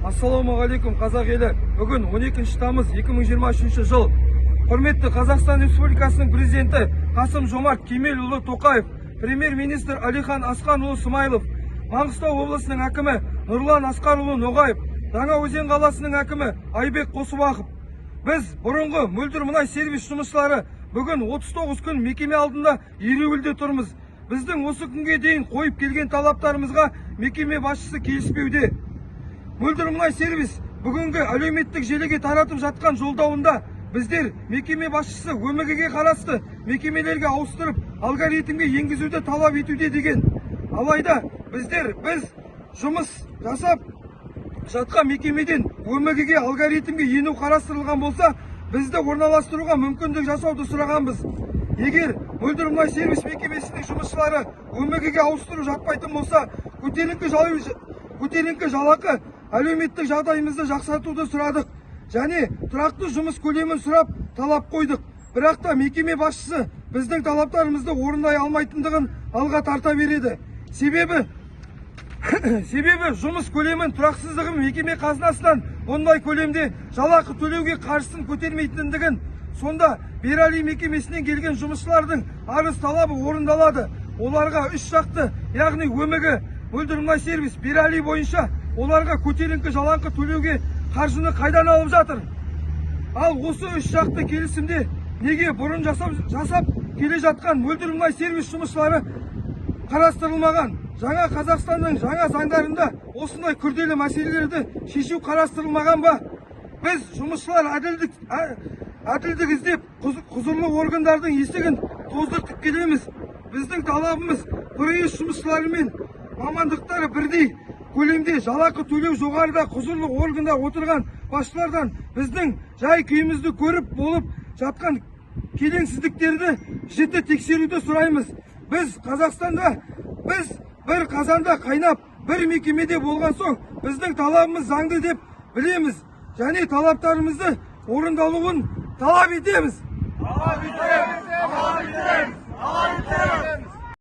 Ассалаумағалейкум қазақ елі. Бүгін 12 тамыз 2023 жыл. Құрметті Қазақстан Республикасының президенті Қасым-Жомарт Кемелұлы Тоқаев, премьер-министр Әлихан Асханұлы Смайылов, Маңғыстау облысының әкімі Нұрлан Асқарұлы Ноғаев, Жаңаөзен қаласының әкімі Айбек Қосыбақов. Біз бұрынғы мөлдір мұнай сервис жұмысшылары бүгін 39 күн мекеме алдында ереуілде тұрмыз. Біздің осы күнге дейін қойып келген талаптарымызға мекеме басшысы келіспеуде. Мөлдір мұнай сервис бүгінгі әлеуметтік желіге таратып жатқан жолдауында біздер мекеме басшысы ÖМГ-ге қарасты мекемелерге ауыстырып алгоритмге енгізуді талап етуде деген. Алайда біз жұмыс жасап жатқан мекемеден ÖМГ-ге алгоритмге ену қарастырылған болса, бізді орналастыруға мүмкіндік жасауды сұрағанбыз. Егер мөлдір мұнай сервис мекемесінің жұмысшылары ÖМГ-ге ауыстыру жатпайтын болса, көтеріңкі жалақы әлеуметтік жағдайымызды жақсартуды сұрадық. Және тұрақты жұмыс көлемін сұрап талап қойдық. Бірақ та мекеме басшысы біздің талаптарымызды орындай алмайтындығын алға тарта береді. Себебі жұмыс көлемін тұрақсыздығы мекеме қазынасынан ондай көлемде жалақы төлеуге қаржысын көтермейтіндігін, сонда Берали мекемесінен келген жұмысшылардың арыз талабы орындалады. Оларға үш жақты, яғни ÖМГ, мөлдір мұнай сервис, Берали бойынша оларға көтеріңкі жалақы төлеуге қаржыны қайдан алып жатыр? Ал осы үш жақты келісімде неге бұрын жасап келе жатқан мөлдір мұнай сервис жұмысшылары қарастырылмаған? Жаңа Қазақстанның жаңа заңдарында осындай күрделі мәселелерді шешу қарастырылмаған ба? Біз жұмысшылар әділдік іздеп құзырлы органдардың есігін тоздыртып келеміз. Біздің талабымыз құрылыс жұмысшылары мен мамандықтары бірдей көлемде жалақы төлеу, жоғарыда құзырлы органда отырған басшылардан біздің жай күйімізді көріп болып жатқан келеңсіздіктерді жіті тексеруді сұраймыз. Біз Қазақстанда бір қазанда қайнап, бір мекемеде болған соң, біздің талабымыз заңды деп білеміз. Және талаптарымызды орындалуын талап етеміз.